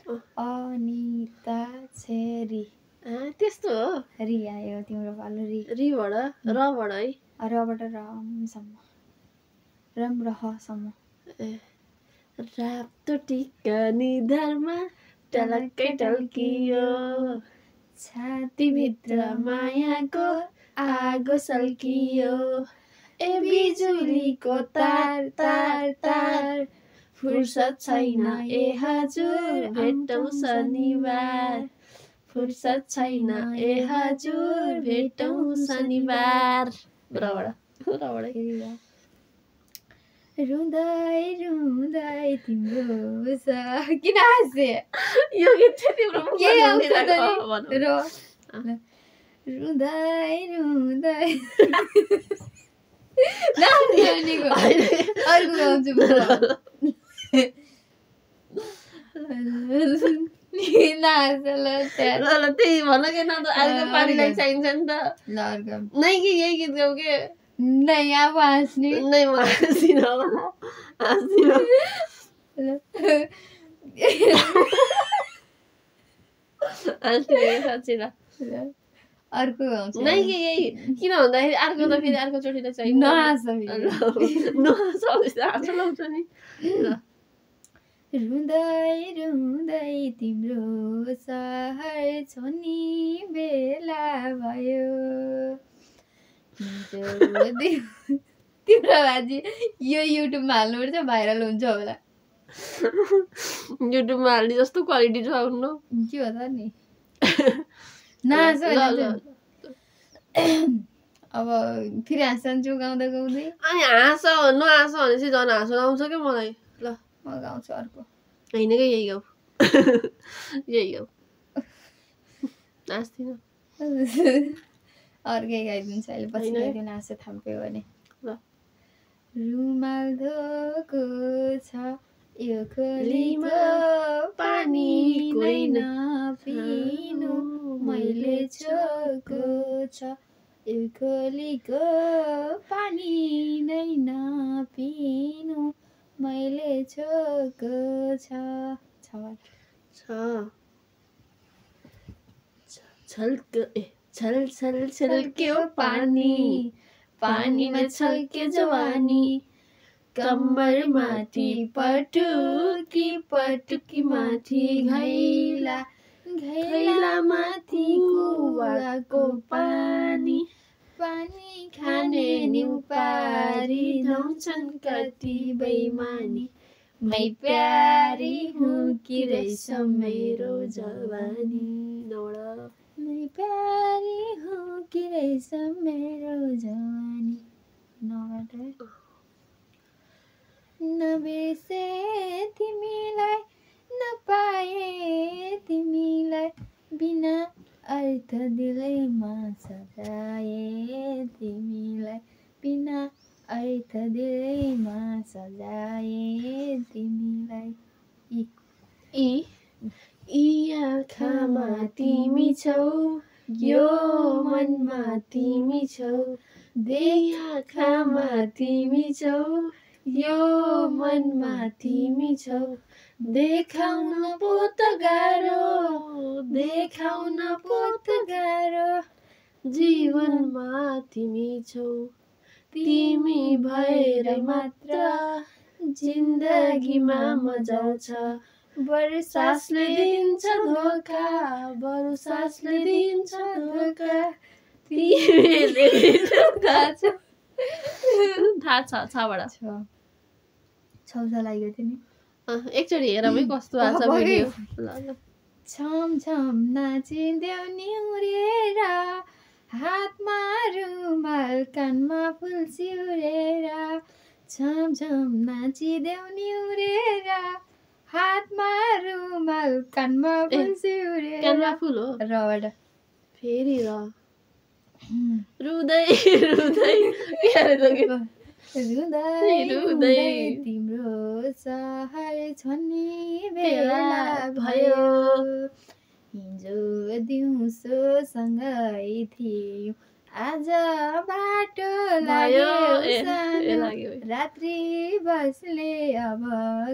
अनिता छेरी त्यस्तो हो री आयो तिम्रो पालो री रिबाट रबाट है रबाट रमसम्म रम रहसम्म रातो टिका निधारमा टलक्कै टल्कियो छातीभित्र मायाको आगो सल्कियो ए बिजुलीको तार तार तार फुर्सद छैन ए हजुर भेटौँ शनिबार फुर्सद छैन ए हजुर भेटौँ शनिबार रुँदै रुँदै तिम्रो किन हाँसे यो गीत चाहिँ तिम्रो रुँदै रुँदै अर्को गाउँछु त्यही भन के न त आजको पानीलाई चाहिन्छ नि त नै कि यही गीत गाउँ के नै अब हाँस्ने नै म हाँस्दिनँ साँच्ची ल अर्को गाउँछ नै कि यही किन भन्दाखेरि अर्को त फेरि अर्कोचोटि त चाहिन्छ हाँस लाउँछ नि रुँदै रुँदै तिम्रो सहर छोनी बेला भयो तिम्रो बाजी यो युट्युबमा हाल्नुपर्छ भाइरल हुन्छ होला युट्युबमा हाल्ने जस्तो क्वालिटी छ आउनु के हो त नि अब फेरि हाँस्छु गाउँदा गाउँदै अनि हाँस नहाँस भनेपछि झन् हाँस आउँछ क्या मलाई ल म गाउँछु अर्को होइन क्या यही गाउँ यही गाउँ हाँस्दिनँ अर्कै गाइदिन्छ अहिले पछि गाइदिनु हाँसो थाम्यो भने रुमाल धोको छ यो खोलीको पानी नै नपिनु मैले छोको छ यो खोलीको पानी नै नपिनु मैले छोको छ छल छल छल्क्यो पानी पानीमा छल्क्यो जवानी कम्बर माथि पटुकी पटुकी माथि घैला घैला माथि कुवाको पानी पानी खाने न्यु पारी धाउँछन् कति बेइमानी मै प्यारी हूँ कि रहेछ मेरो जवानी मै प्यारी हूँ कि रहेछ मेरो जवानी नबिर्से तिमीलाई नपाए तिमीलाई बिना अर्थ दिलैमा सजाए तिमीलाई बिना अर्थ दिलैमा सजाए तिमीलाई यी आँखामा तिमी छौ यो मनमा तिमी छौ आँखामा तिमी छौ यो मनमा तिमी छौ देखाउन पोत गाह्रो जीवनमा तिमी छौ तिमी भएर मात्र जिन्दगीमा मजा छ बरु सासले दिन्छ धोका तिमीले थाहा छ छबाट छौसा लाग्यो थियो नि एकचोटि हेरौँ है कस्तो आछ भिडियो छम छम नाचिदेऊ निहुरेर हातमा रुमाल कानमा फुल सिउरेर छम छम नाचिदेऊ निहुरेर हातमा रुमाल कानमा फुल सिउरेर कानमा फुल हो रबाट फेरि रुँदै रुँदै रुँदै रुँदै तिम्रो सहर छोड्ने बेला भयो हिजो दिउँसो सँगै थियौँ आज बाटो लाग्यो रात्रि बसले अब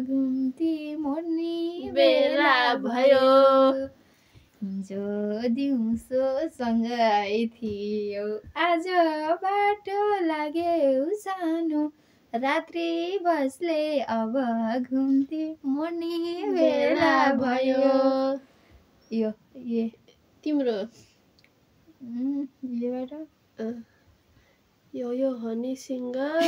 घुम्ती मोड्ने बेला भयो हिजो दिउँसो सँगै थियो आज बाटो लाग्यो सानो रात्रि बसले अब घुम्थे मर्ने बेला भयो यो ये तिम्रो योबाट यो हनी सिंगर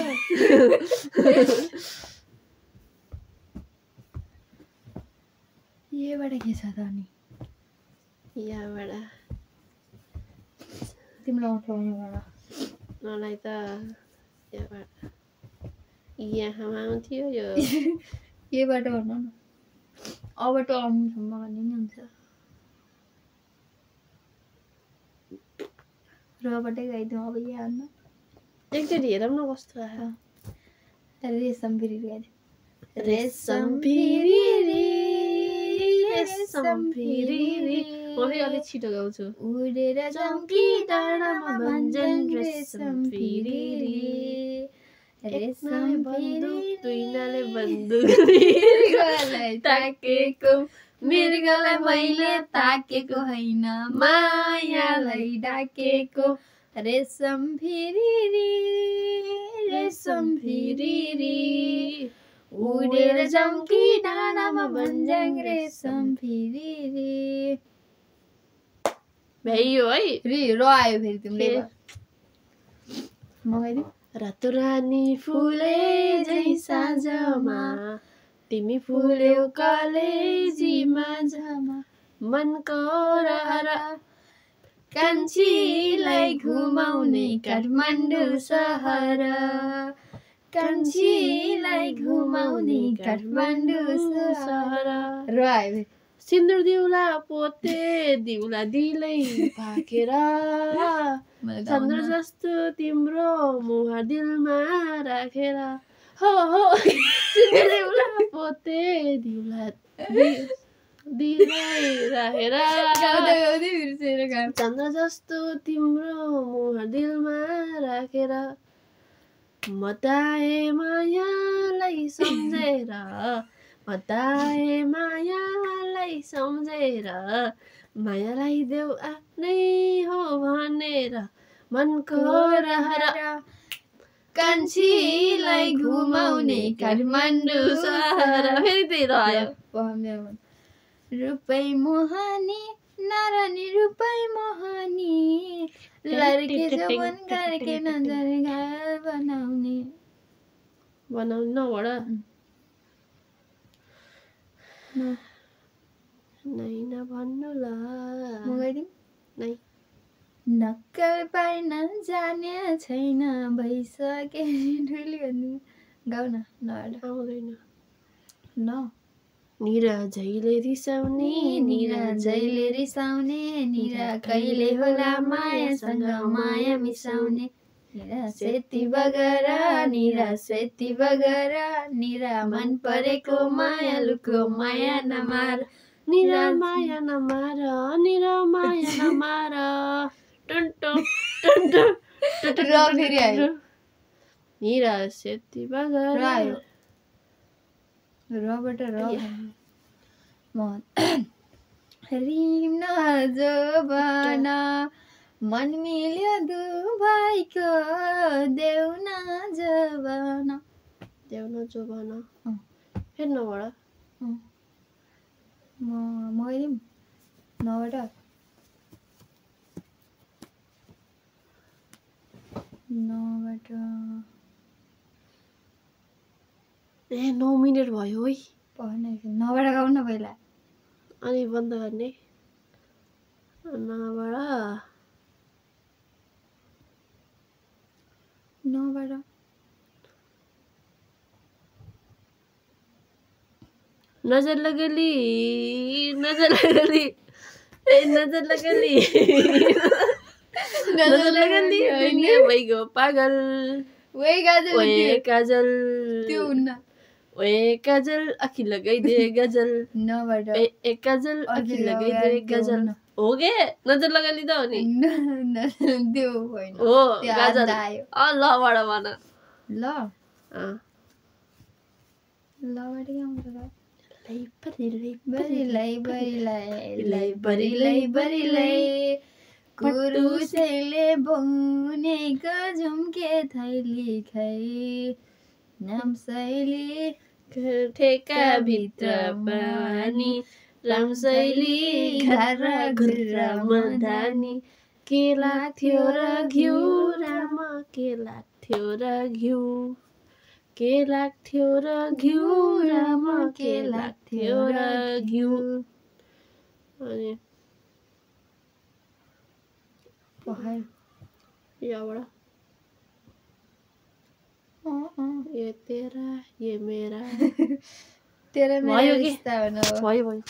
योबाट के छ त अनि यहाँबाट तिमीलाई उठाउनु होला मलाई त यहाँबाट यहाँमा आउँथ्यो यो योबाट भन्नु न अबबाट आउनुसम्म भन्ने नि हुन्छ रबाटै गाइदिउँ अब यहाँ आउनु एकचोटि हेरौँ न कस्तो आयो रेशम फेरि गाइदिउँ रेशम फिरिरी रेशम फिरिरी म फेरि अलिक छिटो गाउँछु उडेर जाउँ कि डाँडामा भन्छन् रेशम फिरिरी रेशम बन्दुक तुइनाले बन्दुक मृगलाई ताकेको मृगलाई मैले ताकेको होइन मायालाई डाकेको रेशम फिरिरी रेशम फिरिरी उडेर जाउँ कि डाँडामा भन्छन् रेशम फिरिरी भ्याइयो है र आयो फेरि तिमीले मगाइदिउँ रातो रानी फुले झै साँझमा तिमी फुल्यौ कलेजी माझमा मनको रहर कान्छीलाई घुमाउने काठमाडौँ सहर कान्छीलाई घुमाउने काठमाडौँ सहर र आयो सिन्दुर दिउला पोते दिउला दिलै भाकेर चन्द्र जस्तो तिम्रो मुहार दिलमा राखेर हो सिन्दुर दिउला पोते दिउला दिलै राखेर चन्द्र जस्तो तिम्रो मुहार दिलमा राखेर मताए मायालाई सम्झेर मताए मायालाई सम्झेर मायालाई देऊ आफ्नै हो भनेर मनको रहर कान्छीलाई घुमाउने काठमाडौँ सहर फेरि त्यही रह्यो रुपै मोहनी नारानी रुपै मोहनी लड्के जवन करके नजर घायल बनाउने नबाट नै नभन्नु ल मगाइदिउँ नै नक्कल पाइन जाने छैन भइसके ढुली भन्नु गाउ न आउँदैन न निरा जहिले रिसाउने निरा कहिले होला मायासँग माया मिसाउने निरा सेती बगर निरा मन परेको मायालुको माया नमार निरा माया नमार टन्टो र फेरि आयो निरा सेती बगर आयो रबाट र रिम नजोबन मन मिल्यो दुबाईको देउ नजोबन फेरि नबाट मगाइदिउँ नबाट ए 9 मिनेट भयो है नबाट गाउँ न पहिला अनि बन्द गर्ने नबाट नजर लगली दुनिया भइगयो पागल ओए काजल त्यो हुन्न ओए काजल आखी लगाइदे गजल नबाट ए काजल आखी लगाइदे गजल हो गे नजर लगली त हो नि त्यो होइन हो गजल लबाट भन ल लबाट के आउँछ त बरिलाई कुरुसैले बुनेको झुम्के थैली खै नाम्सैली ठेका भित्र पानी रामशैली घरमा धानी के लाग्थ्यो र घिउ रामा के लाग्थ्यो र घिउ के लाग्थ्यो र घिउ रामा के लाग्थ्यो र घिउ अनि यहाँबाट ये तेरा ये मेरा तेरा भयो रिश्ता भयो